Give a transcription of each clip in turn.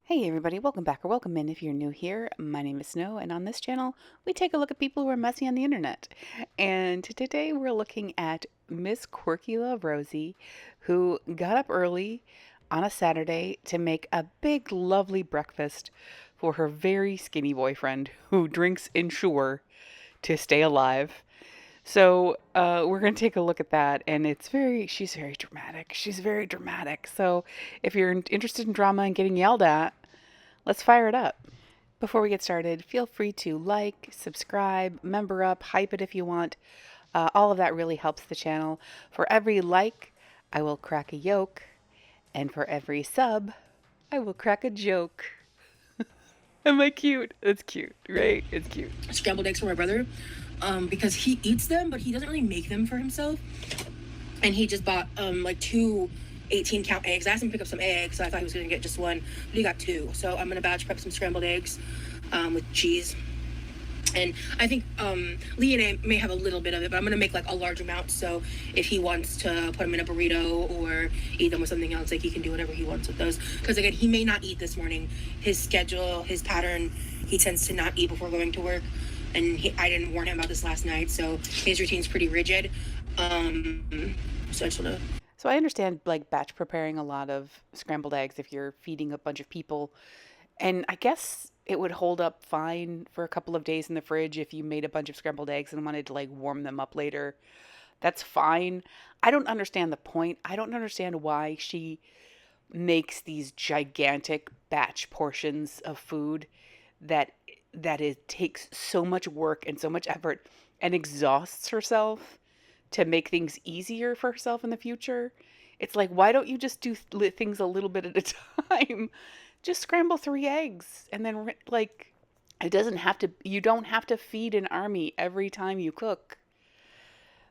Hey everybody, welcome back or welcome in if you're new here. My name is Snow, and on this channel we take a look at people who are messy on the internet. And today we're looking at Miss QUIRKYLOVEROSEE, who got up early on a Saturday to make a big lovely breakfast for her very skinny boyfriend who drinks Ensure to stay alive. So we're going to take a look at that, and she's very dramatic. She's very dramatic. So if you're interested in drama and getting yelled at, let's fire it up. Before we get started, feel free to like, subscribe, member up, hype it if you want. All of that really helps the channel. For every like, I will crack a yolk, and for every sub, I will crack a joke. Am I cute? It's cute, right? It's cute. Scrambled eggs for my brother because he eats them, but he doesn't really make them for himself. And he just bought like two 18-count eggs. I asked him to pick up some eggs, so I thought he was going to get just one, but he got two. So I'm going to batch prep some scrambled eggs with cheese. And I think Lee and I may have a little bit of it, but I'm going to make like a large amount. So if he wants to put them in a burrito or eat them with something else, like he can do whatever he wants with those. Because again, he may not eat this morning. His schedule, his pattern, he tends to not eat before going to work. And I didn't warn him about this last night, so his routine's pretty rigid. So I just want to... So I understand like batch preparing a lot of scrambled eggs if you're feeding a bunch of people. And I guess it would hold up fine for a couple of days in the fridge if you made a bunch of scrambled eggs and wanted to like warm them up later. That's fine. I don't understand the point. I don't understand why she makes these gigantic batch portions of food that it takes so much work and so much effort and exhausts herself to make things easier for herself in the future. It's like, why don't you just do things a little bit at a time? Just scramble 3 eggs and then like it doesn't have to you don't have to feed an army every time you cook.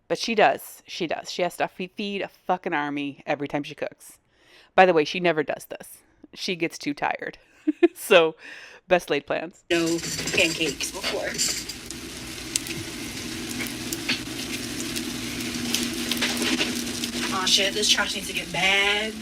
But she does. She does. She has to feed a fucking army every time she cooks. By the way, she never does this. She gets too tired. So, best laid plans. No pancakes before. Aw, shit, this trash needs to get bad.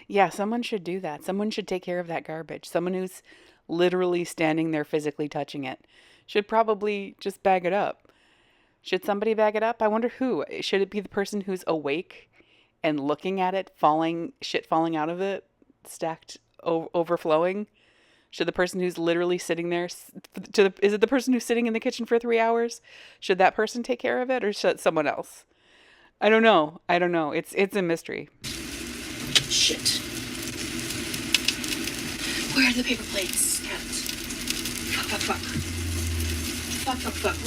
Yeah, someone should do that. Someone should take care of that garbage. Someone who's literally standing there physically touching it should probably just bag it up. Should somebody bag it up? I wonder who. Should it be the person who's awake and looking at it, shit falling out of it, stacked, overflowing? Should the person who's literally sitting there, is it the person who's sitting in the kitchen for 3 hours? Should that person take care of it, or should someone else? I don't know. I don't know. It's a mystery. Shit. Where are the paper plates? Cat. Fuck.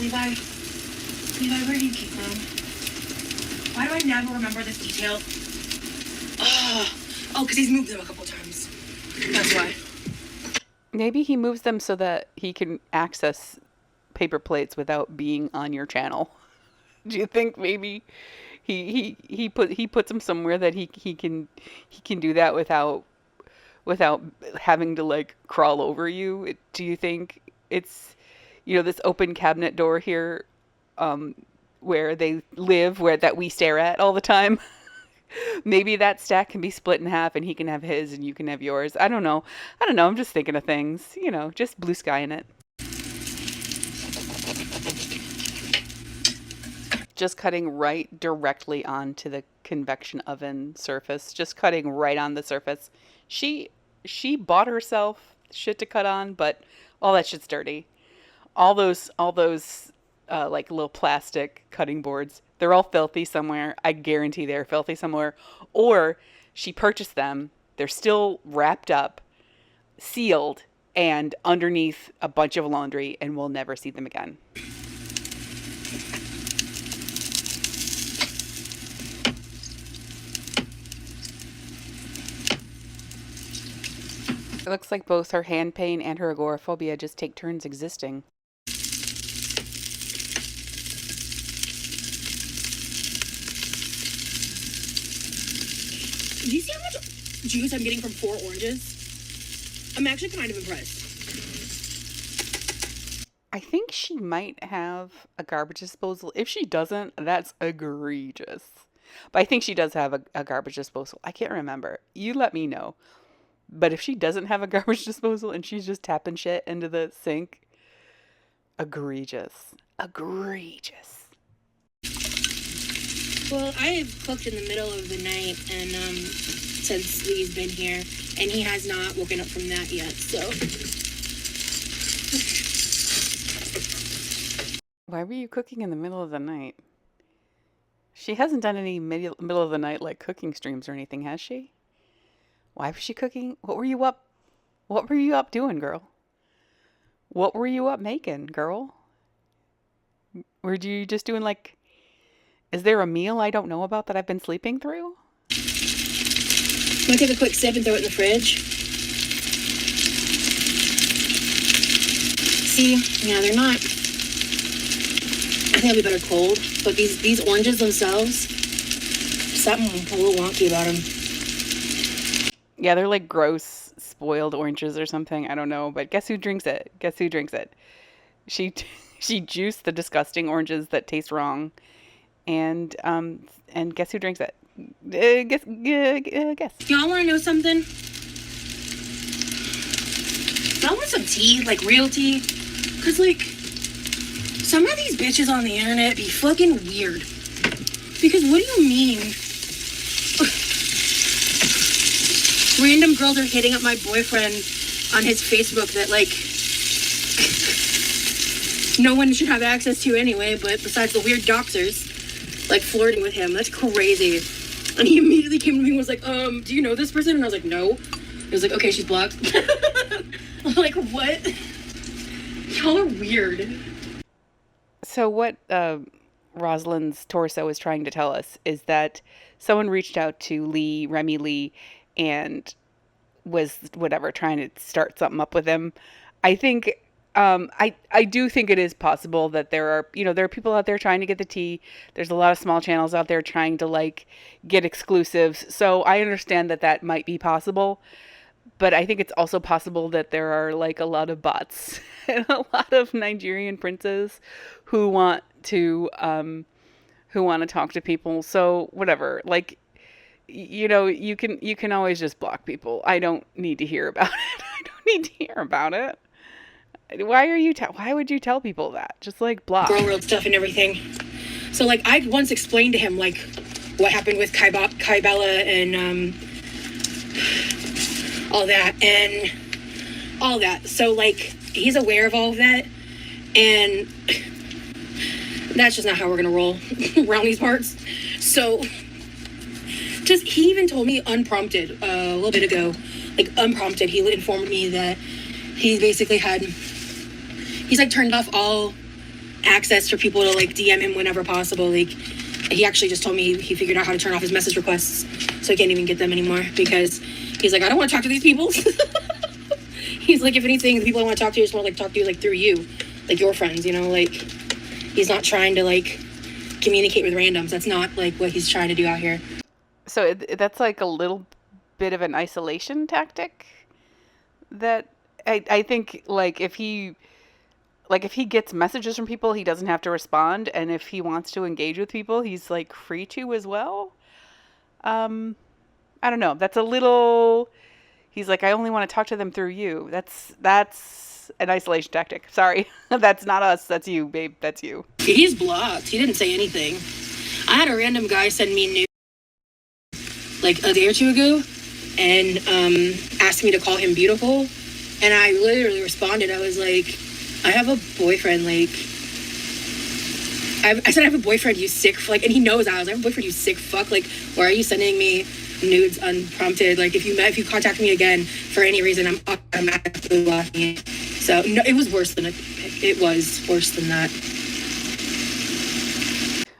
Levi, where do you keep them? Why do I never remember this detail? Oh, because he's moved them a couple times. That's why. Maybe he moves them so that he can access paper plates without being on your channel. Do you think maybe he puts them somewhere that he can do that without having to like crawl over you? Do you think it's this open cabinet door here where they live, where that we stare at all the time? Maybe that stack can be split in half and he can have his and you can have yours. I don't know. I'm just thinking of things, just blue sky in it. Just cutting right directly onto the convection oven surface. Just cutting right on the surface. She bought herself shit to cut on, but all that shit's dirty. All those like little plastic cutting boards, they're all filthy somewhere. I guarantee they're filthy somewhere. Or she purchased them. They're still wrapped up, sealed, and underneath a bunch of laundry, and we'll never see them again. It looks like both her hand pain and her agoraphobia just take turns existing. Do you see how much juice I'm getting from 4 oranges? I'm actually kind of impressed. I think she might have a garbage disposal. If she doesn't, that's egregious. But I think she does have a garbage disposal. I can't remember. You let me know. But if she doesn't have a garbage disposal and she's just tapping shit into the sink, egregious. Egregious. Well, I have cooked in the middle of the night, and since Lee's been here, and he has not woken up from that yet. So Why were you cooking in the middle of the night? She hasn't done any middle of the night like cooking streams or anything, has she? Why was she cooking? What were you up? What were you up doing, girl? What were you up making, girl? Were you just doing like? Is there a meal I don't know about that I've been sleeping through? I'm gonna take a quick sip and throw it in the fridge. See, yeah, they're not. I think they'll be better cold, but these oranges themselves, something a little wonky about them. Yeah, they're like gross, spoiled oranges or something. I don't know, but guess who drinks it? Guess who drinks it? She she juiced the disgusting oranges that taste wrong, and guess who drinks it? Guess. Y'all want to know something? Y'all want some tea, like real tea? Cause like some of these bitches on the internet be fucking weird. Because what do you mean? Random girls are hitting up my boyfriend on his Facebook that like no one should have access to anyway, but besides the weird doxers, like flirting with him. That's crazy. And he immediately came to me and was like, do you know this person? And I was like, no. He was like, okay, she's blocked. I'm like, what? Y'all are weird. So what Rosalind's torso is trying to tell us is that someone reached out to Remy Lee, and was whatever trying to start something up with him. I think I do think it is possible that there are people out there trying to get the tea. There's a lot of small channels out there trying to like get exclusives. So I understand that that might be possible, but I think it's also possible that there are like a lot of bots and a lot of Nigerian princes who want to talk to people. So whatever, like you can always just block people. I don't need to hear about it. I don't need to hear about it. Why would you tell people that? Just like block. Girl world stuff and everything. So like I once explained to him like what happened with Kai Bella and all that. So like he's aware of all of that, and that's just not how we're gonna roll around these parts. So he even told me unprompted a little bit ago, like unprompted, he informed me that he basically he's like turned off all access for people to like DM him whenever possible. Like he actually just told me he figured out how to turn off his message requests, so he can't even get them anymore because he's like, I don't want to talk to these people. He's like, if anything, the people I want to talk to just want to like talk to you like through you, like your friends, like he's not trying to like communicate with randoms. That's not like what he's trying to do out here. So that's like a little bit of an isolation tactic that I think like if he gets messages from people, he doesn't have to respond, and if he wants to engage with people, he's like free to as well. I don't know. That's a little. He's like, I only want to talk to them through you. That's an isolation tactic. Sorry, that's not us. That's you, babe. That's you. He's blocked. He didn't say anything. I had a random guy send me news like a day or two ago, and asked me to call him beautiful, and I literally responded. I was like, I have a boyfriend, like, I said I have a boyfriend, you sick, like, and he knows I was like, I have a boyfriend, you sick fuck, like, why are you sending me nudes unprompted? Like, if you contact me again for any reason, I'm automatically blocking it. So, no, it was worse than that.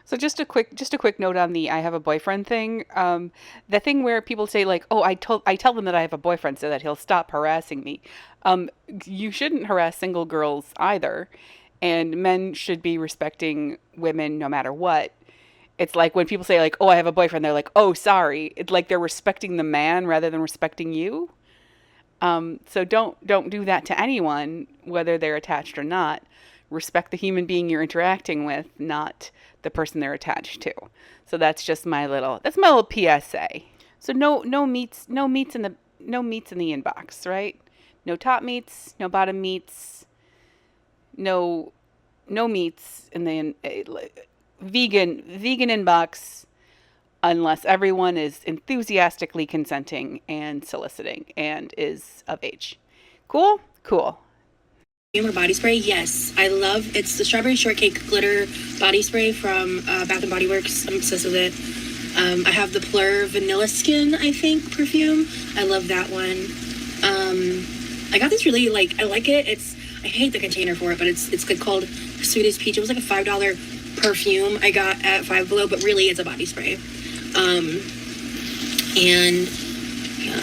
So just a quick note on the I have a boyfriend thing. The thing where people say like, oh, I tell them that I have a boyfriend so that he'll stop harassing me. You shouldn't harass single girls either, and men should be respecting women no matter what. It's like when people say like, oh, I have a boyfriend, they're like, oh, sorry. It's like they're respecting the man rather than respecting you. So don't do that to anyone, whether they're attached or not. Respect the human being you're interacting with, not the person they're attached to. So that's my little PSA. So no meats in the inbox, right? No top meats, no bottom meats, no no meats in the vegan inbox unless everyone is enthusiastically consenting and soliciting and is of age. Cool? Cool. Or body spray, yes, I love. It's the strawberry shortcake glitter body spray from Bath and Body Works. I'm obsessed with it. I have the Plur Vanilla Skin, I think, perfume. I love that one. I got this really I like it. I hate the container for it, but it's good, called Sweetest Peach. It was like a $5 perfume I got at Five Below, but really it's a body spray. And yeah.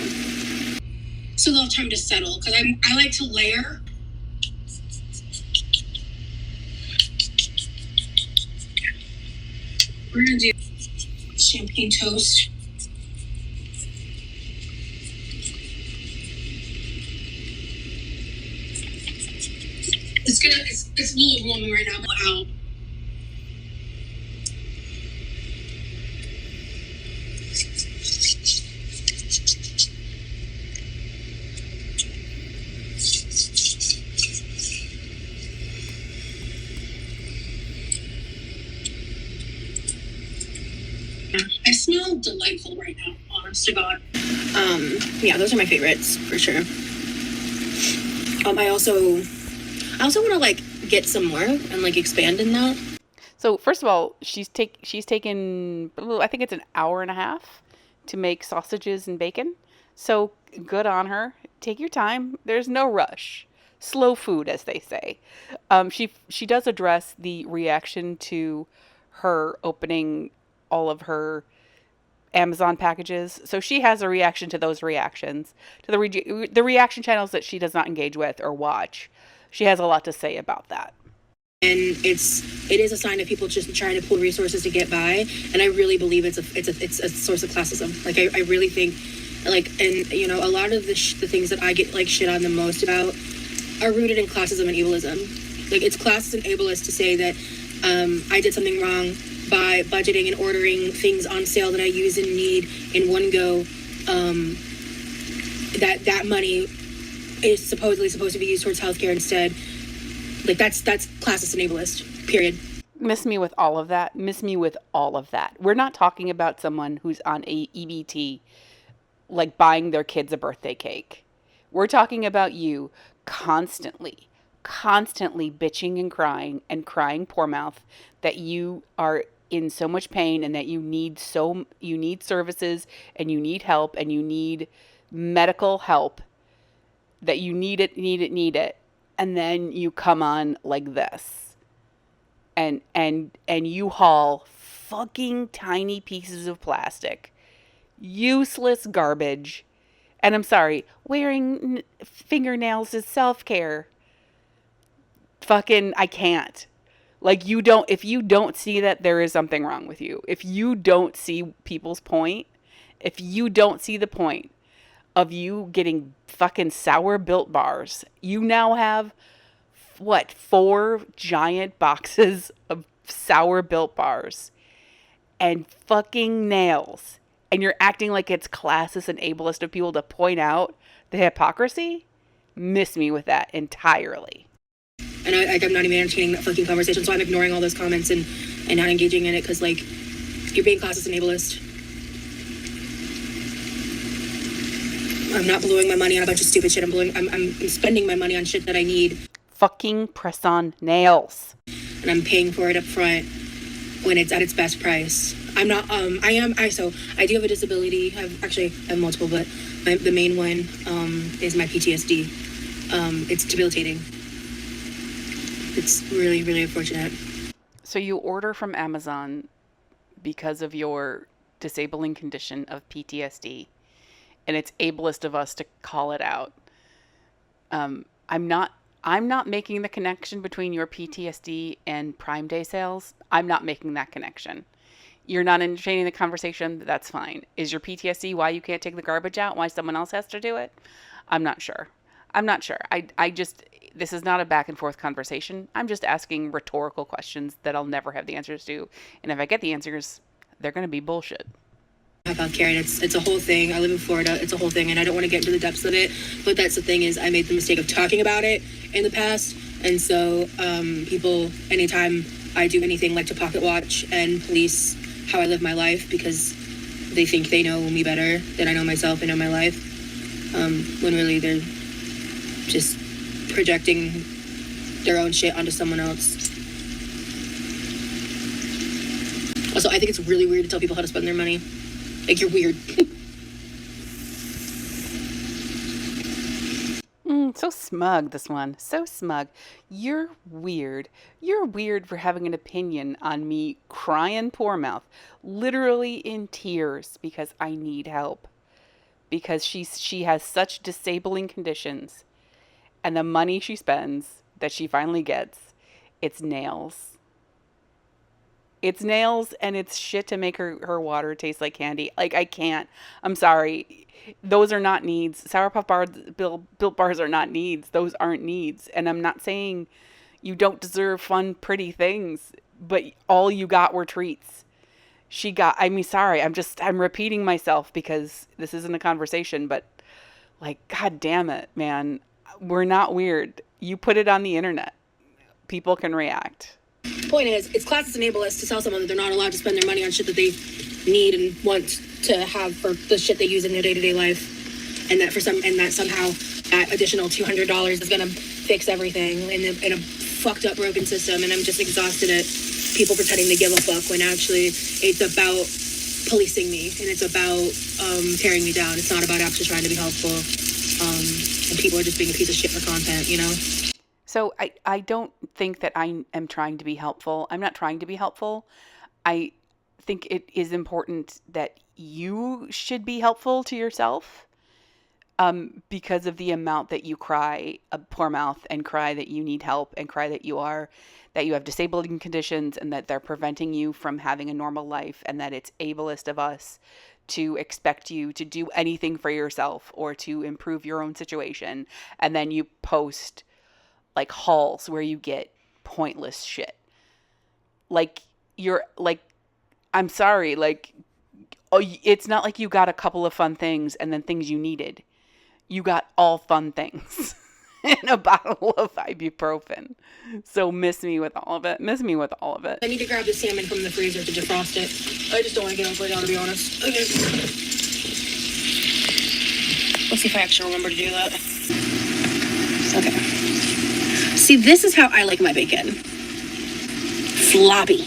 So they'll have time to settle because I like to layer. We're gonna do champagne toast. It's a little warm right now. Out. I smell delightful right now, honest to God. Yeah, those are my favorites for sure. I also want to get some more and expand in that. So first of all, she's taken, I think it's an hour and a half to make sausages and bacon. So good on her. Take your time. There's no rush. Slow food, as they say. She does address the reaction to her opening all of her Amazon packages. So she has a reaction to those reactions, to the reaction channels that she does not engage with or watch. She has a lot to say about that. And it is a sign of people just trying to pull resources to get by. And I really believe it's a source of classism. I really think and a lot of the things that I get shit on the most about are rooted in classism and ableism. It's classist and ableist to say that I did something wrong by budgeting and ordering things on sale that I use and need in one go. That money is supposedly supposed to be used towards healthcare instead. That's classist and ableist, period. Miss me with all of that. Miss me with all of that. We're not talking about someone who's on a EBT, buying their kids a birthday cake. We're talking about you constantly bitching and crying poor mouth that you are in so much pain and that you need services and you need help and you need medical help, that you need it. And then you come on like this and you haul fucking tiny pieces of plastic, useless garbage. And I'm sorry, wearing fingernails is self-care. Fucking, I can't. If you don't see that, there is something wrong with you. If you don't see people's point, if you don't see the point of you getting fucking sour Built bars, you now have, 4 giant boxes of sour Built bars and fucking nails, and you're acting like it's classist and ableist of people to point out the hypocrisy? Miss me with that entirely. And I'm not even entertaining that fucking conversation, so I'm ignoring all those comments and not engaging in it because you're being classist and ableist. I'm not blowing my money on a bunch of stupid shit. I'm spending my money on shit that I need. Fucking press-on nails. And I'm paying for it up front when it's at its best price. I'm not, so I do have a disability. I have multiple, but the main one is my PTSD. It's debilitating. It's really, really unfortunate. So you order from Amazon because of your disabling condition of PTSD, and it's ableist of us to call it out. I'm not making the connection between your PTSD and Prime Day sales. I'm not making that connection. You're not entertaining the conversation. That's fine. Is your PTSD why you can't take the garbage out? Why someone else has to do it? I'm not sure. I'm not sure. I just, this is not a back and forth conversation. I'm just asking rhetorical questions that I'll never have the answers to. And if I get the answers, they're going to be bullshit. Healthcare, and it's a whole thing. I live in Florida. It's a whole thing, and I don't want to get into the depths of it. But that's the thing, is I made the mistake of talking about it in the past, and so people, anytime I do anything, like to pocket watch and police how I live my life, because they think they know me better than I know myself. They know my life, when really they're just projecting their own shit onto someone else. Also, I think it's really weird to tell people how to spend their money. Like, you're weird. So smug, this one. So smug. You're weird. You're weird for having an opinion on me crying poor mouth, literally in tears because I need help. Because she has such disabling conditions, and the money she spends that she finally gets, it's nails. It's nails and it's shit to make her water taste like candy. Like, I can't. I'm sorry. Those are not needs. Sour Puff bars, Built Bars are not needs. Those aren't needs. And I'm not saying you don't deserve fun, pretty things, but all you got were treats. I mean, sorry, I'm repeating myself because this isn't a conversation, but like, God damn it, man. We're not weird. You put it on the internet. People can react. Point is, it's classist and ableist to tell someone that they're not allowed to spend their money on shit that they need and want to have for the shit they use in their day-to-day life, and that somehow that additional $200 is gonna fix everything in a fucked up, broken system. And I'm just exhausted at people pretending to give a fuck when actually it's about policing me, and it's about tearing me down. It's not about actually trying to be helpful. And people are just being a piece of shit for content, you know? So I don't think that I am trying to be helpful. I'm not trying to be helpful. I think it is important that you should be helpful to yourself, because of the amount that you cry a poor mouth and cry that you need help and cry that you have disabling conditions and that they're preventing you from having a normal life, and that it's ableist of us to expect you to do anything for yourself or to improve your own situation. And then you post like hauls where you get pointless shit. Like, I'm sorry, like, oh, it's not like you got a couple of fun things and then things you needed. You got all fun things and a bottle of ibuprofen. So miss me with all of it. I need to grab the salmon from the freezer to defrost it. I just don't want to get over it now, to be honest. Okay. Let's see if I actually remember to do that. Okay. See, this is how I like my bacon. Floppy.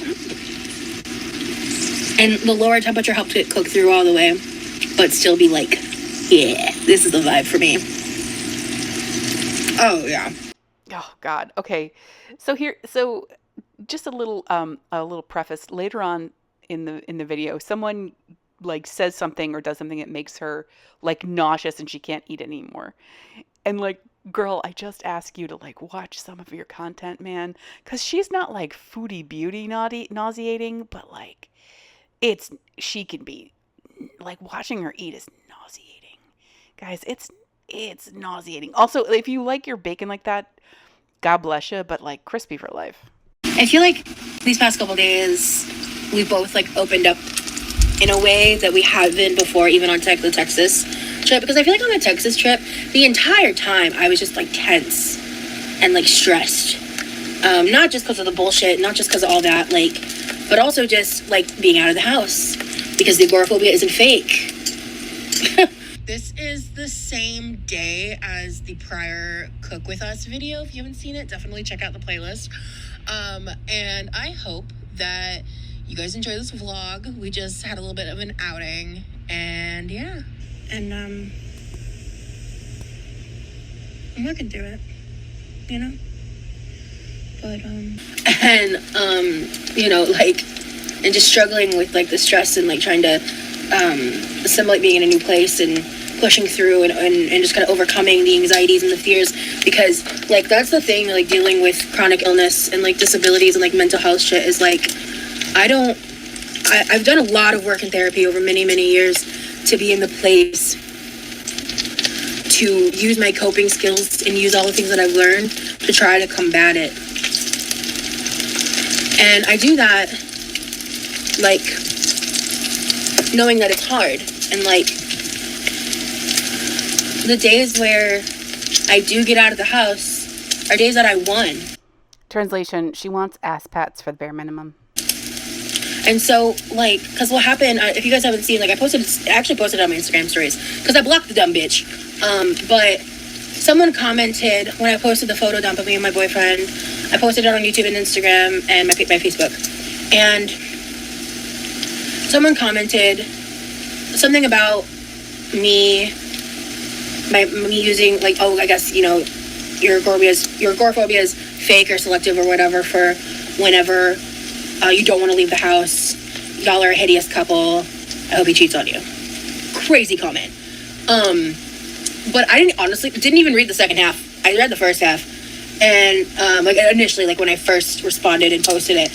And the lower temperature helps it cook through all the way, but still be like, yeah, this is the vibe for me. Oh, yeah. Oh God. Okay. So just a little preface. Later on in the video, someone like says something or does something that makes her like nauseous and she can't eat anymore. And like, girl, I just ask you to like watch some of your content, man, because she's not like foodie beauty nauseating, but like she can be like, watching her eat is nauseating, guys. It's nauseating. Also, if you like your bacon like that, God bless you, but like crispy for life. I feel like these past couple days we both like opened up in a way that we haven't before, even on the Texas trip, because I feel like on the Texas trip, the entire time I was just like tense and like stressed. Not just because of the bullshit, not just because of all that, like, but also just like being out of the house, because the agoraphobia isn't fake. This is the same day as the prior Cook With Us video. If you haven't seen it, definitely check out the playlist. And I hope that you guys enjoy this vlog. We just had a little bit of an outing, and yeah. And I'm working through it, you know? But you know, like, and just struggling with like the stress and like trying to assimilate being in a new place and pushing through and just kind of overcoming the anxieties and the fears, because like that's the thing, like dealing with chronic illness and like disabilities and like mental health shit is like, I've done a lot of work in therapy over many years to be in the place to use my coping skills and use all the things that I've learned to try to combat it. And I do that, like, knowing that it's hard. And, like, the days where I do get out of the house are days that I won. Translation, she wants ass pats for the bare minimum. And so, like, because what happened, if you guys haven't seen, like, I actually posted it on my Instagram stories, because I blocked the dumb bitch. But someone commented when I posted the photo dump of me and my boyfriend. I posted it on YouTube and Instagram and my Facebook. And someone commented something about me using, like, oh, I guess, you know, your agoraphobia is fake or selective or whatever for whenever you don't want to leave the house. Y'all are a hideous couple. I hope he cheats on you. Crazy comment. But I didn't even read the second half. I read the first half. And, like, initially, like, when I first responded and posted it.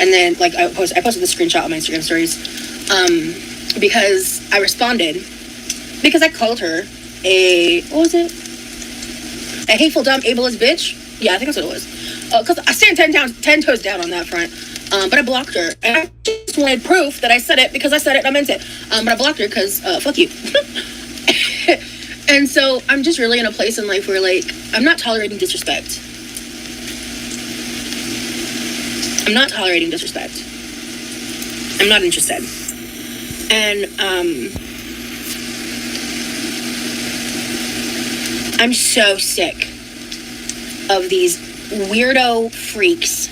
And then, like, I posted the screenshot on my Instagram stories. Because I responded. Because I called her what was it? A hateful, dumb, ableist bitch? Yeah, I think that's what it was. Because I stand 10 toes down on that front. But I blocked her. And I just wanted proof that I said it because I said it and I meant it. But I blocked her because, fuck you. And so I'm just really in a place in life where, like, I'm not tolerating disrespect. I'm not tolerating disrespect. I'm not interested. And, I'm so sick of these weirdo freaks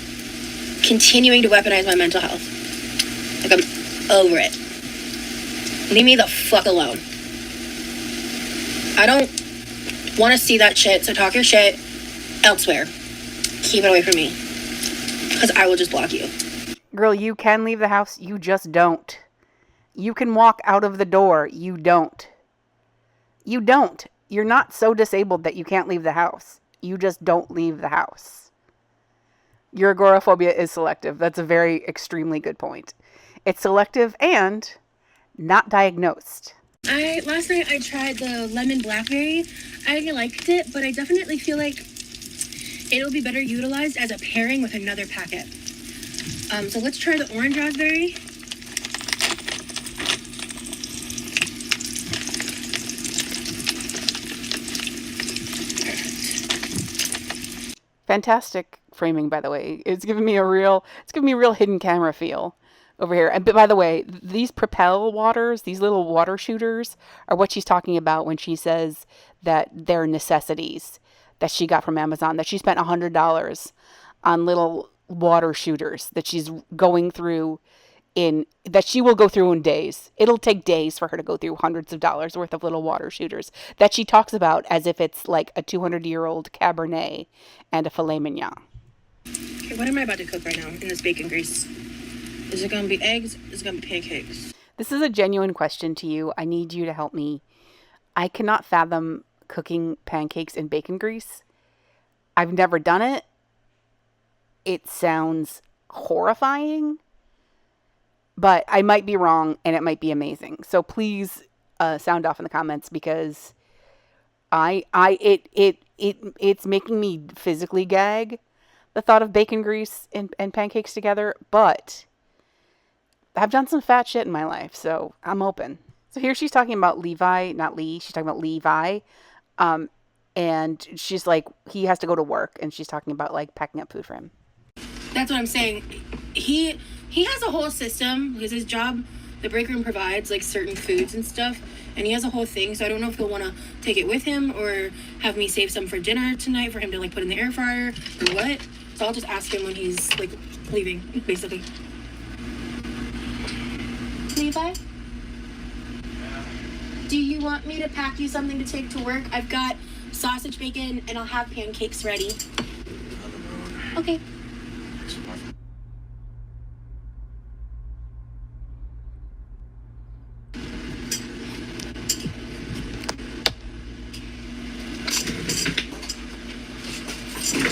continuing to weaponize my mental health. Like, I'm over it. Leave me the fuck alone. I don't want to see that shit, so talk your shit elsewhere. Keep it away from me. Because I will just block you. Girl, you can leave the house, you just don't. You can walk out of the door, you don't. You don't. You're not so disabled that you can't leave the house. You just don't leave the house. Your agoraphobia is selective. That's a very extremely good point. It's selective and not diagnosed. Last night I tried the lemon blackberry. I liked it, but I definitely feel like it'll be better utilized as a pairing with another packet. So let's try the orange raspberry. Fantastic framing, by the way. It's giving me a real hidden camera feel over here. And but by the way, these Propel waters, these little water shooters, are what she's talking about when she says that they're necessities that she got from Amazon, that she spent $100 on little water shooters that she's going through that she will go through in days. It'll take days for her to go through hundreds of dollars worth of little water shooters that she talks about as if it's like a 200-year-old Cabernet and a filet mignon. Okay, what am I about to cook right now in this bacon grease? Is it going to be eggs? Is it going to be pancakes? This is a genuine question to you. I need you to help me. I cannot fathom cooking pancakes in bacon grease. I've never done it. It sounds horrifying. But I might be wrong, and it might be amazing. So please sound off in the comments, because it's making me physically gag, the thought of bacon grease and pancakes together. But I've done some fat shit in my life, so I'm open. So here she's talking about Levi, not Lee. She's talking about Levi, and she's like, he has to go to work, and she's talking about like packing up food for him. That's what I'm saying. He has a whole system because his job, the break room, provides like certain foods and stuff, and he has a whole thing. So I don't know if he'll want to take it with him or have me save some for dinner tonight for him to like put in the air fryer or what. So I'll just ask him when he's like leaving, basically. Levi, do you want me to pack you something to take to work? I've got sausage, bacon, and I'll have pancakes ready. Okay.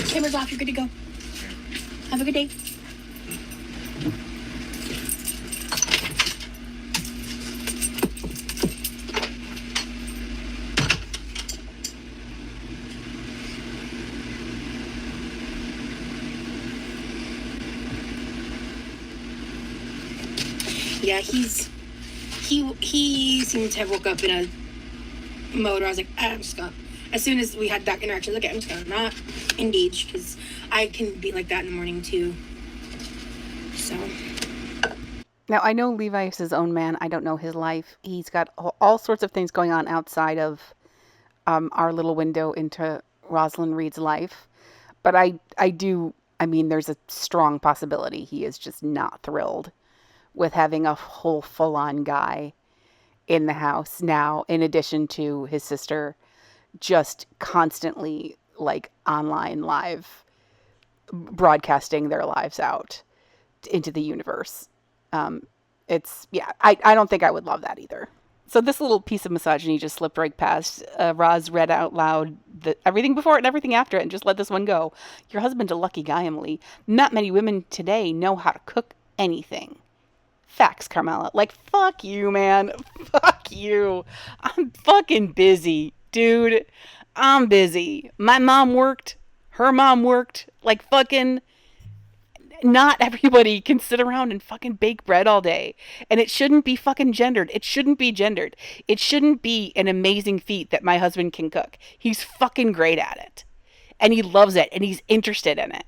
Camera's off, you're good to go. Have a good day. Yeah, he seemed to have woke up in a mode where I was like, I'm just gonna, as soon as we had that interaction, like, I'm just gonna not engage, because I can be like that in the morning too. So. Now, I know Levi is his own man. I don't know his life. He's got all sorts of things going on outside of our little window into Rosalind Reed's life. But I mean, there's a strong possibility he is just not thrilled with having a whole full on guy in the house now, in addition to his sister just constantly like online live broadcasting their lives out into the universe. Yeah, I don't think I would love that either. So this little piece of misogyny just slipped right past. Roz read out loud everything before it and everything after it and just let this one go. Your husband's a lucky guy, Emily. Not many women today know how to cook anything. Facts, Carmela. Like, fuck you, man. Fuck you. I'm fucking busy, dude. I'm busy. My mom worked. Her mom worked. Like, fucking not everybody can sit around and fucking bake bread all day. And it shouldn't be fucking gendered. It shouldn't be gendered. It shouldn't be an amazing feat that my husband can cook. He's fucking great at it. And he loves it and he's interested in it.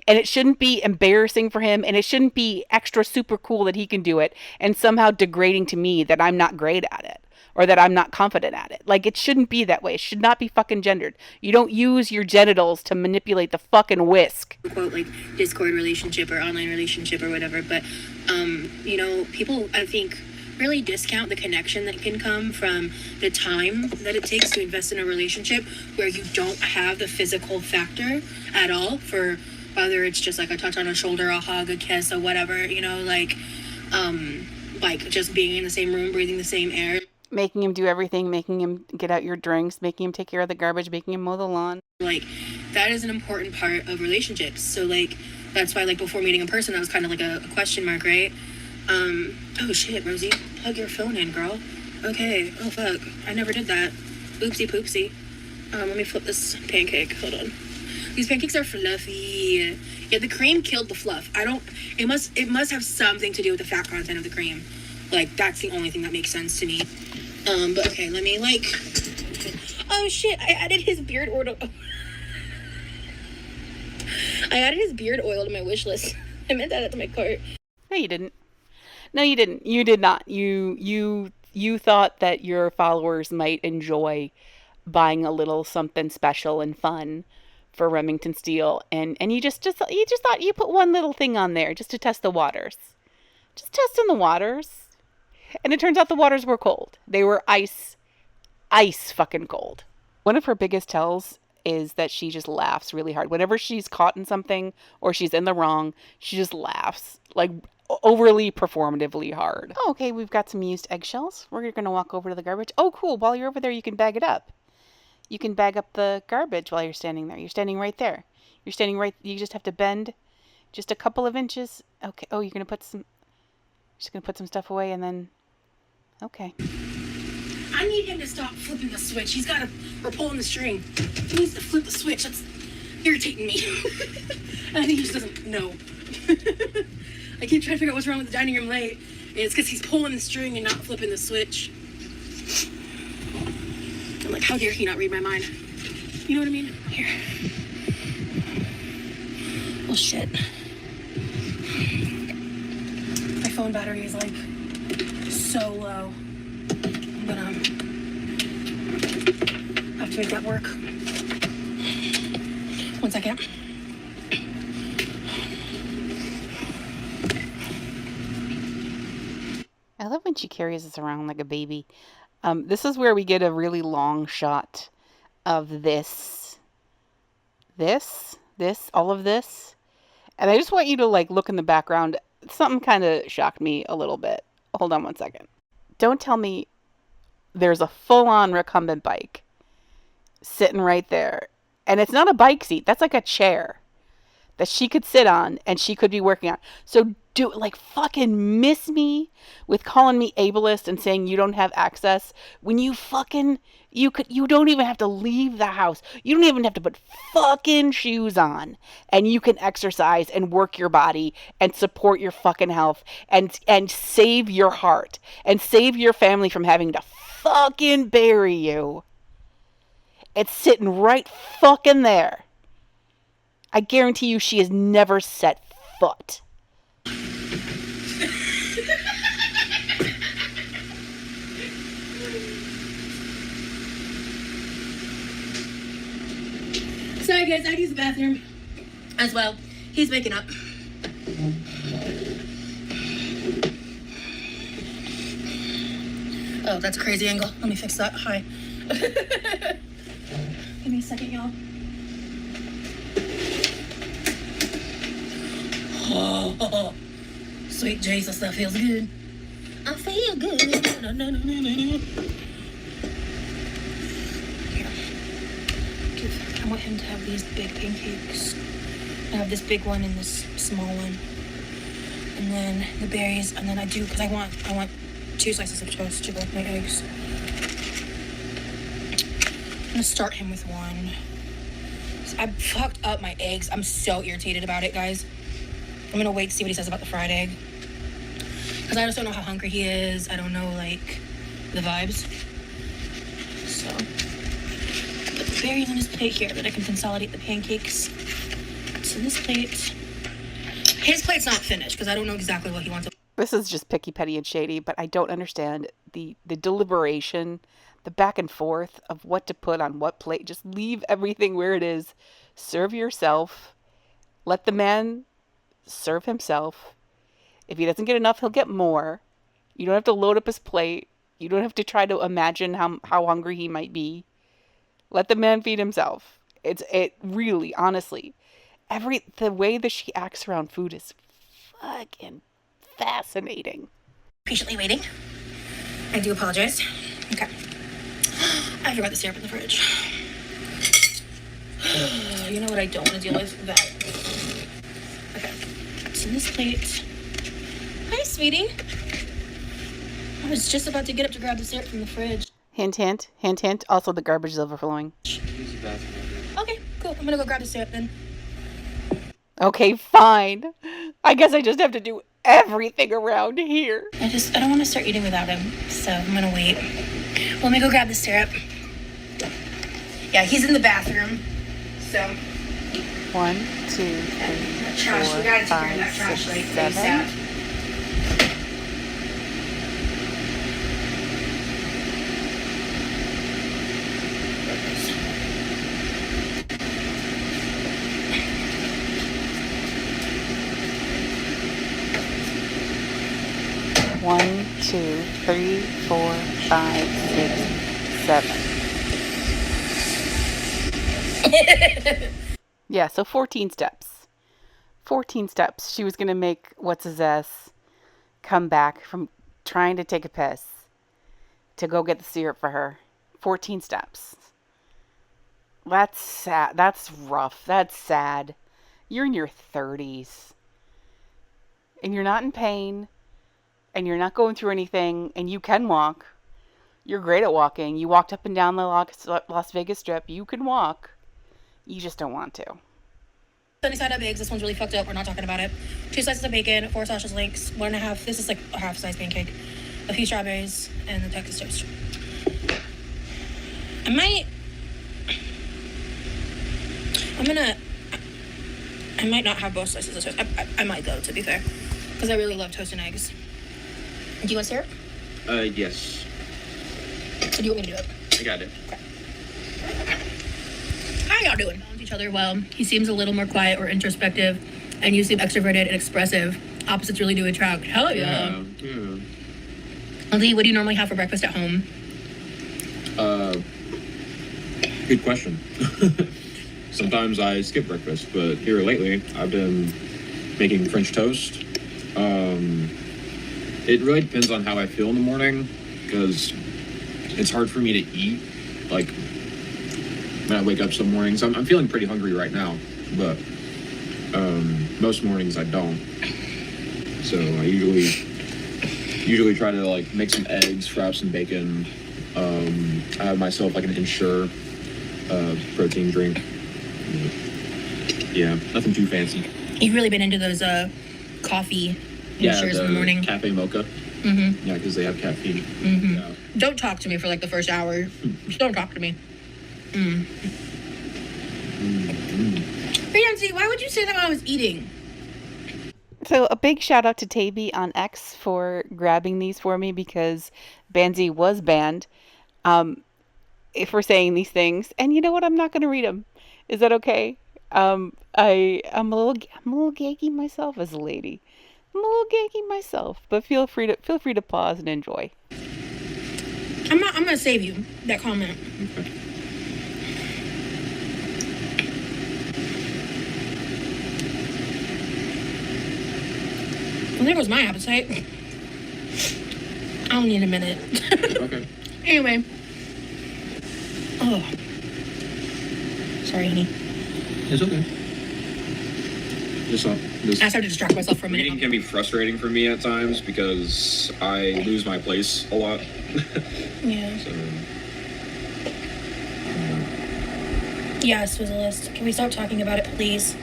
And it shouldn't be embarrassing for him and it shouldn't be extra super cool that he can do it and somehow degrading to me that I'm not great at it or that I'm not confident at it. Like, it shouldn't be that way. It should not be fucking gendered. You don't use your genitals to manipulate the fucking whisk. Quote, like, Discord relationship or online relationship or whatever, but people, I think, really discount the connection that can come from the time that it takes to invest in a relationship where you don't have the physical factor at all, for whether it's just like a touch on a shoulder, a hug, a kiss, or whatever, like just being in the same room, breathing the same air. Making him do everything, making him get out your drinks, making him take care of the garbage, making him mow the lawn. Like, that is an important part of relationships. So, like, that's why, like, before meeting a person, that was kind of like a question mark, right? Oh shit, Rosie, plug your phone in, girl. Okay, oh fuck, I never did that. Oopsie poopsie. Let me flip this pancake, hold on. These pancakes are fluffy. Yeah, the cream killed the fluff. It must have something to do with the fat content of the cream. Like, that's the only thing that makes sense to me. But okay, let me, like, oh shit, I added his beard oil. I added his beard oil to my wish list. I meant that to my cart. No, you didn't. No, you didn't. You did not. You thought that your followers might enjoy buying a little something special and fun for Remington Steele, and you just thought you put one little thing on there just to test the waters. Just testing the waters. And it turns out the waters were cold. They were ice fucking cold. One of her biggest tells is that she just laughs really hard. Whenever she's caught in something or she's in the wrong, she just laughs, like overly performatively hard. Oh, okay, we've got some used eggshells. We're going to walk over to the garbage. Oh, cool. While you're over there, you can bag it up. You can bag up the garbage while you're standing there. You're standing right there. You're standing right. You just have to bend just a couple of inches. Okay. Oh, you're going to put some, just going to put some stuff away and then, okay. I need him to stop flipping the switch. We're pulling the string. He needs to flip the switch. That's irritating me. I think he just doesn't know. I keep trying to figure out what's wrong with the dining room light. And it's because he's pulling the string and not flipping the switch. I'm like, how dare he not read my mind? You know what I mean? Here. Oh, shit. My phone battery is, like, so low. I'm gonna have to make that work. 1 second. I love when she carries us around like a baby. This is where we get a really long shot of this, all of this. And I just want you to like look in the background. Something kind of shocked me a little bit. Hold on 1 second. Don't tell me there's a full-on recumbent bike sitting right there. And it's not a bike seat. That's like a chair that she could sit on and she could be working on. So like fucking miss me with calling me ableist and saying you don't have access when you fucking you don't even have to leave the house. You don't even have to put fucking shoes on, and you can exercise and work your body and support your fucking health and save your heart and save your family from having to fucking bury you. It's sitting right fucking there. I guarantee you she has never set foot. Sorry guys, I had to use the bathroom as well. He's waking up. Oh, that's a crazy angle. Let me fix that. Hi. Give me a second, y'all. Oh, sweet Jesus, that feels good. I feel good. I want him to have these big pancakes. I have this big one and this small one, and then the berries, and then I want 2 slices of toast to go with my eggs. I'm gonna start him with one. I fucked up my eggs. I'm so irritated about it, guys. I'm gonna wait to see what he says about the fried egg, because I just don't know how hungry he is. I don't know, like, the vibes. So, put the berries on his plate here, that I can consolidate the pancakes to this plate. His plate's not finished, because I don't know exactly what he wants. This is just picky, petty, and shady, but I don't understand the deliberation, the back and forth of what to put on what plate. Just leave everything where it is. Serve yourself. Let the man serve himself. If he doesn't get enough, he'll get more. You don't have to load up his plate. You don't have to try to imagine how hungry he might be. Let the man feed himself. It really, honestly, the way that she acts around food is fucking fascinating. Patiently waiting. I do apologize. Okay. I forgot the syrup in the fridge. You know what I don't want to deal with? That. Okay. It's in this plate. Hi, sweetie. I was just about to get up to grab the syrup from the fridge. Hint, hint, hint, hint. Also, the garbage is overflowing. Okay, cool. I'm gonna go grab the syrup then. Okay, fine. I guess I just have to do everything around here. I don't want to start eating without him, so I'm gonna wait. Let me go grab the syrup. Yeah, he's in the bathroom, so. 1, 2, 3, 4, 5, 6, 7. One, 2, 3, 4, 5, 6, 7. Yeah, so 14 steps. 14 steps. She was going to make what's-his-ass come back from trying to take a piss to go get the syrup for her. 14 steps. That's sad. That's rough. That's sad. You're in your 30s. And you're not in pain. And you're not going through anything. And you can walk. You're great at walking. You walked up and down the Las Vegas Strip. You can walk. You just don't want to. Sunny side up eggs. This one's really fucked up. We're not talking about it. 2 slices of bacon, 4 sausage links, 1.5. This is like a half-size pancake. A few strawberries, and the Texas toast. I might not have both slices of toast. I might though, to be fair, because I really love toast and eggs. Do you want syrup? Yes. So do you want me to do it? I got it. Okay. How y'all doing? Balance each other well. He seems a little more quiet or introspective, and you seem extroverted and expressive. Opposites really do attract. Hell yeah. Yeah. Lee, what do you normally have for breakfast at home? Good question. Sometimes I skip breakfast, but here lately I've been making French toast. It really depends on how I feel in the morning, because it's hard for me to eat, like, when I wake up some mornings. I'm feeling pretty hungry right now, but most mornings I don't. So I usually try to like make some eggs, fry up some bacon. I have myself like an Ensure protein drink. Yeah, nothing too fancy. You've really been into those coffee Ensures in the morning. Cafe mocha. Mm-hmm. Yeah, because they have caffeine. Mm-hmm. Yeah. Don't talk to me for like the first hour. Just don't talk to me. Fancy, why would you say that while I was eating? So a big shout out to Tavy on X for grabbing these for me because Banzi was banned for saying these things. And you know what? I'm not going to read them. Is that okay? I'm a little gaggy myself as a lady. I'm a little gaggy myself, but feel free to pause and enjoy. I'm gonna save you that comment. Okay. Well, there goes my appetite. I'll need a minute. Okay. Anyway. Oh. Sorry, honey. It's okay. I started to distract myself for a minute. Reading can be frustrating for me at times because I lose my place a lot. Yeah. So, Yes, was a list. Can we stop talking about it, please?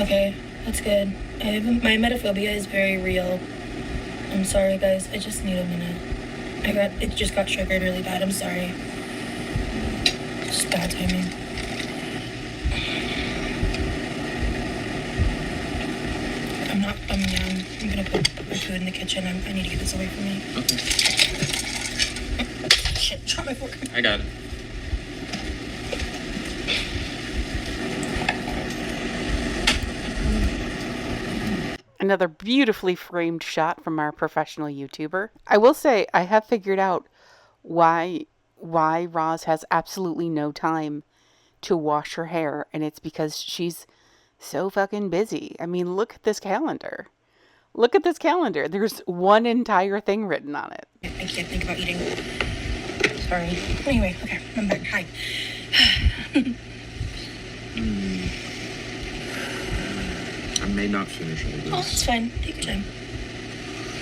Okay, that's good. My metaphobia is very real. I'm sorry, guys. I just need a minute. It just got triggered really bad. I'm sorry. Just bad timing. I'm gonna put my food in the kitchen. I need to get this away from me. okay. Shit, drop my fork. I got it. Another beautifully framed shot from our professional YouTuber. I will say I have figured out why Roz has absolutely no time to wash her hair, and it's because she's so fucking busy. I mean, look at this calendar. Look at this calendar. There's one entire thing written on it. I can't think about eating. Sorry. Anyway, okay, I'm back. Hi. I may not finish all this. Oh, it's fine. Take your time.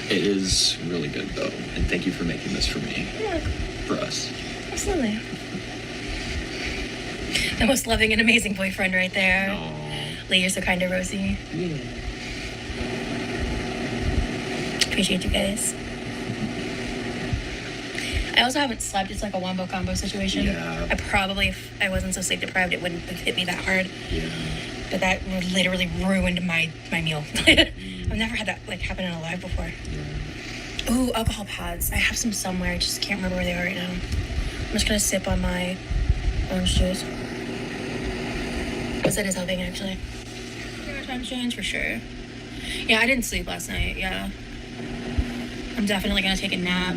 It is really good though, and thank you for making this for me. Yeah, For us. absolutely. The most loving and amazing boyfriend right there. Aww. Lee, you're so kind to Rosie. Yeah. Appreciate you guys. I also haven't slept. It's like a wombo combo situation. Yeah. I probably, if I wasn't so sleep deprived, it wouldn't have hit me that hard. Yeah. But that literally ruined my meal. I've never had that like happen in a live before. Yeah. Ooh, alcohol pads. I have some somewhere. I just can't remember where they are right now. I'm just gonna sip on my orange juice. Because that is helping actually. Time change for sure. Yeah, I didn't sleep last night. Yeah. I'm definitely gonna take a nap.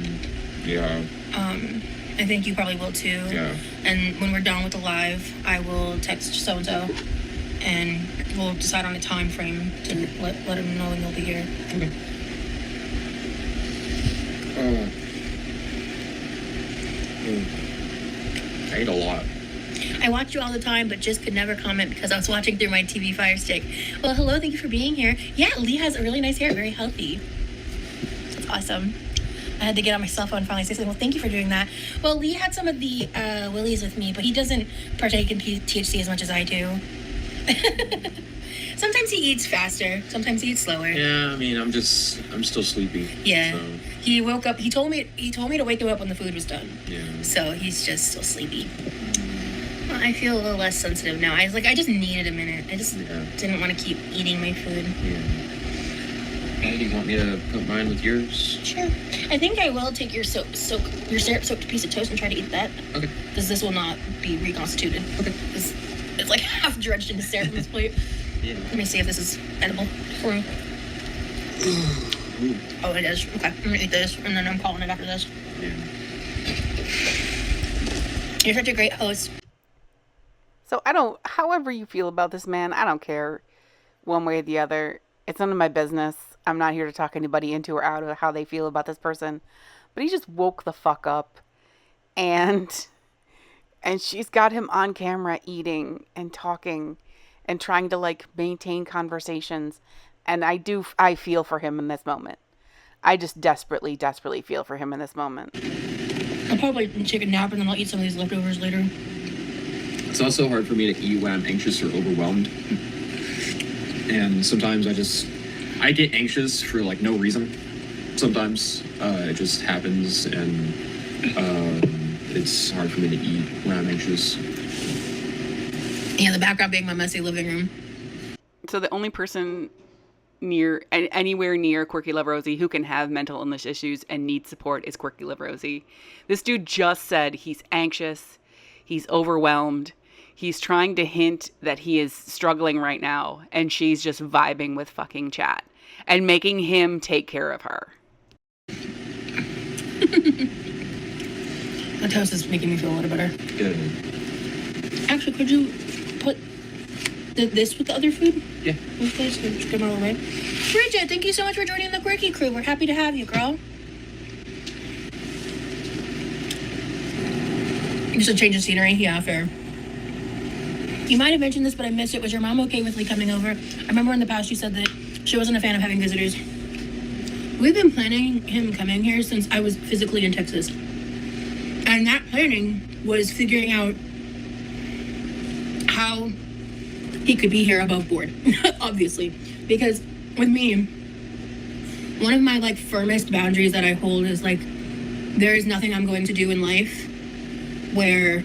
Yeah. I think you probably will too. Yeah. And when we're done with the live, I will text so and so, and we'll decide on a time frame to let them know when they'll be here. Okay. I ate a lot. I watch you all the time, but just could never comment because I was watching through my TV Fire Stick. Well, hello, thank you for being here. Yeah, Lee has a really nice hair, very healthy. That's awesome. I had to get on my cell phone and finally say something. Well, thank you for doing that. Well, Lee had some of the willies with me, but he doesn't partake in THC as much as I do. Sometimes he eats faster. Sometimes he eats slower. Yeah, I mean, I'm still sleepy. Yeah. So. He woke up. He told me to wake him up when the food was done. Yeah. So he's just still sleepy. Well, I feel a little less sensitive now. I just needed a minute. I just didn't want to keep eating my food. Yeah. Hey, do you want me to put mine with yours? Sure. I think I will take your syrup-soaked piece of toast and try to eat that. Okay. Because this will not be reconstituted. Okay. It's like half drenched in syrup on this plate. Yeah. Let me see if this is edible for me. Ooh. Oh, it is. Okay. I'm gonna eat this, and then I'm calling it after this. Yeah. You're such a great host. So however you feel about this man, I don't care one way or the other. It's none of my business. I'm not here to talk anybody into or out of how they feel about this person. But he just woke the fuck up. And she's got him on camera eating and talking and trying to like maintain conversations. And I feel for him in this moment. I just desperately, desperately feel for him in this moment. I'll probably take a nap and then I'll eat some of these leftovers later. It's also hard for me to eat when I'm anxious or overwhelmed. And sometimes I get anxious for like no reason. Sometimes it just happens, and it's hard for me to eat when I'm anxious. Yeah, the background being my messy living room. So the only person anywhere near QUIRKYLOVEROSEE who can have mental illness issues and need support is QUIRKYLOVEROSEE. This dude just said he's anxious, he's overwhelmed, he's trying to hint that he is struggling right now, and she's just vibing with fucking chat and making him take care of her. The toast is making me feel a little better. Good. Actually, could you put this with the other food? Yeah. Please, just get out of the way. Bridget, thank you so much for joining the Quirky crew. We're happy to have you, girl. Just a change of scenery? Yeah, fair. You might have mentioned this, but I missed it. Was your mom okay with me coming over? I remember in the past you said that she wasn't a fan of having visitors. We've been planning him coming here since I was physically in Texas. And that planning was figuring out how he could be here above board, obviously. Because with me, one of my like firmest boundaries that I hold is like, there is nothing I'm going to do in life where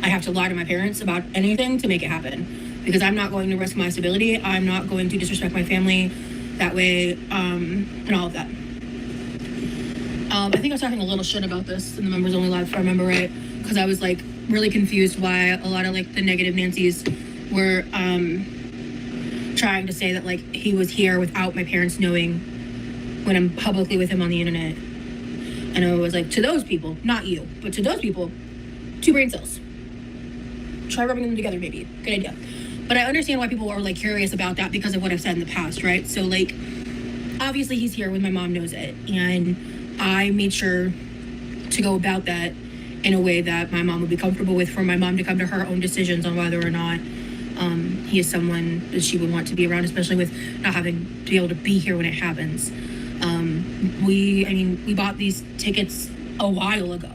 I have to lie to my parents about anything to make it happen. Because I'm not going to risk my stability. I'm not going to disrespect my family that way, and all of that. I think I was talking a little shit about this in the members only live, if I remember right, because I was like really confused why a lot of like the negative Nancys were trying to say that like he was here without my parents knowing when I'm publicly with him on the internet. And I was like, to those people, not you, but to those people, 2 brain cells. Try rubbing them together, maybe. Good idea. But I understand why people are like curious about that because of what I've said in the past, right? So like, obviously he's here when my mom knows it, and I made sure to go about that in a way that my mom would be comfortable with, for my mom to come to her own decisions on whether or not he is someone that she would want to be around, especially with not having to be able to be here when it happens. We bought these tickets a while ago,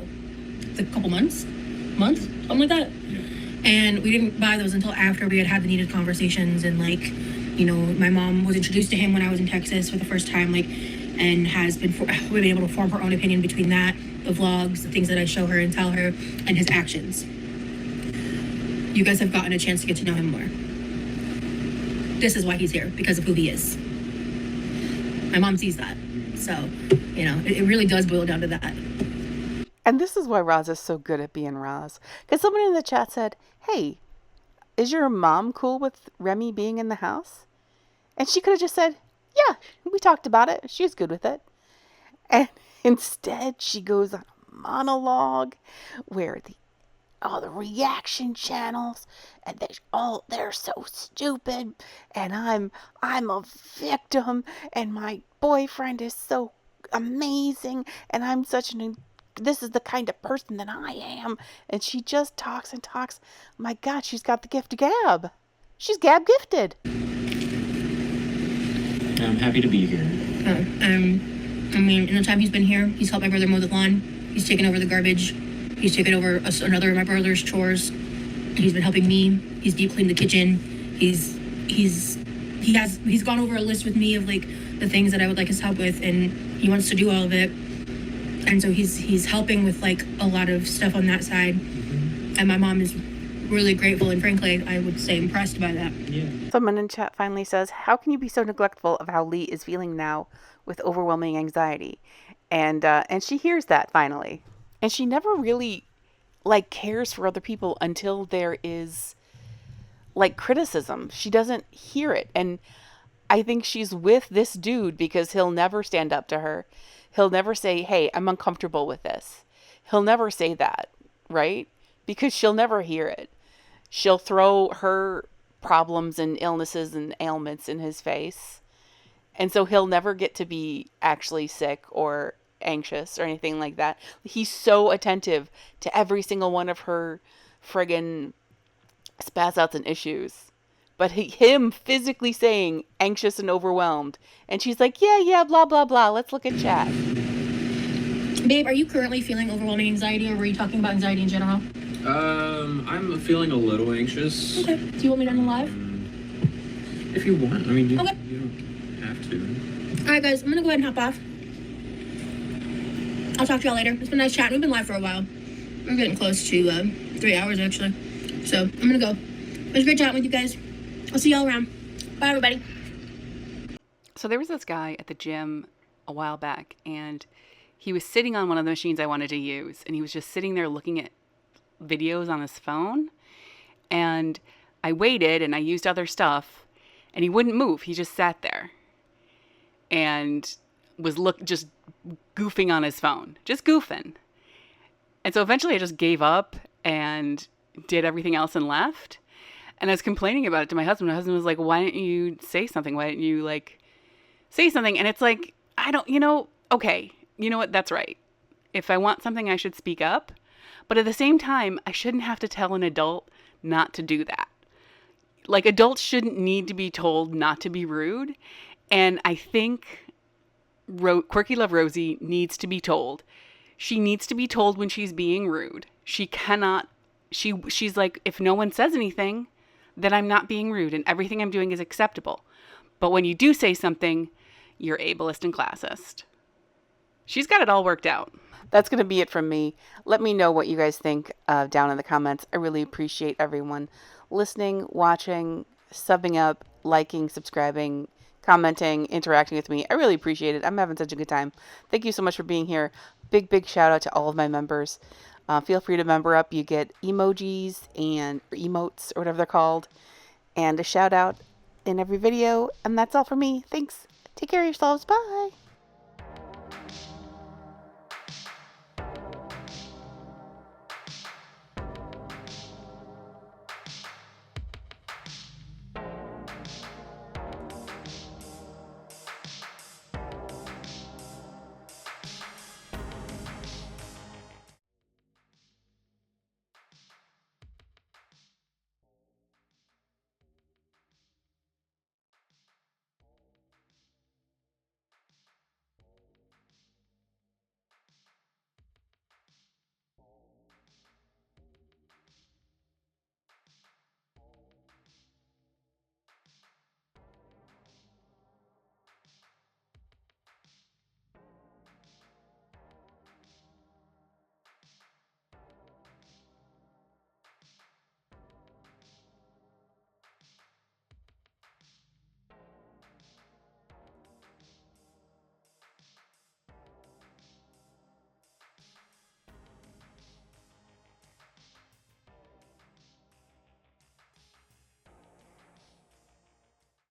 a couple months, something like that. Yeah. And we didn't buy those until after we had the needed conversations, and like, you know, my mom was introduced to him when I was in Texas for the first time, like, and has been able to form her own opinion between that, the vlogs, the things that I show her and tell her, and his actions. You guys have gotten a chance to get to know him more. This is why he's here, because of who he is. My mom sees that. So, you know, it really does boil down to that. And this is why Roz is so good at being Roz. Because someone in the chat said, hey, is your mom cool with Remy being in the house? And she could have just said, yeah, we talked about it. She's good with it. And instead, she goes on a monologue where all the reaction channels, and they're so stupid, and I'm a victim, and my boyfriend is so amazing, and I'm this is the kind of person that I am. And she just talks and talks. My God, she's got the gift of gab. She's gab gifted. I'm happy to be here. In the time he's been here, he's helped my brother mow the lawn. He's taken over the garbage. He's taken over another of my brother's chores. He's been helping me. He's deep cleaned the kitchen. He's gone over a list with me of like the things that I would like his help with, and he wants to do all of it. And so he's helping with like a lot of stuff on that side. Mm-hmm. And my mom is really grateful, and frankly, I would say impressed by that. Yeah. Someone in chat finally says, how can you be so neglectful of how Lee is feeling now with overwhelming anxiety? And she hears that finally. And she never really like cares for other people until there is like criticism. She doesn't hear it. And I think she's with this dude because he'll never stand up to her. He'll never say, hey, I'm uncomfortable with this. He'll never say that, right? Because she'll never hear it. She'll throw her problems and illnesses and ailments in his face. And so he'll never get to be actually sick or anxious or anything like that. He's so attentive to every single one of her friggin' spaz outs and issues. but him physically saying anxious and overwhelmed. And she's like, yeah, blah, blah, blah. Let's look at chat. Babe, are you currently feeling overwhelming anxiety, or were you talking about anxiety in general? I'm feeling a little anxious. Okay. Do you want me to end the live? If you want. I mean, you Okay. don't have to. Alright, guys, I'm gonna go ahead and hop off. I'll talk to y'all later. It's been nice chatting. We've been live for a while. We're getting close to 3 hours, actually. So, I'm gonna go. It was great chatting with you guys. I'll see y'all around. Bye, everybody. So there was this guy at the gym a while back, and he was sitting on one of the machines I wanted to use, and he was just sitting there looking at videos on his phone. And I waited, and I used other stuff, and he wouldn't move. He just sat there and was just goofing on his phone, just goofing. And so eventually I just gave up and did everything else and left. And I was complaining about it to my husband. My husband was like, why didn't you say something? Why didn't you say something? And it's like, okay, you know what? That's right. If I want something, I should speak up. But at the same time, I shouldn't have to tell an adult not to do that. Like, adults shouldn't need to be told not to be rude. And I think Quirky Love Rosie needs to be told. She needs to be told when she's being rude. She cannot, she's like, if no one says anything, then I'm not being rude and everything I'm doing is acceptable. But when you do say something, you're ableist and classist. She's got it all worked out. That's going to be it from me. Let me know what you guys think down in the comments. I really appreciate everyone listening, watching, subbing up, liking, subscribing, commenting, interacting with me. I really appreciate it. I'm having such a good time. Thank you so much for being here. Big shout out to all of my members. Feel free to member up. You get emojis and emotes or whatever they're called, and a shout out in every video. And that's all for me. Thanks. Take care of yourselves. Bye.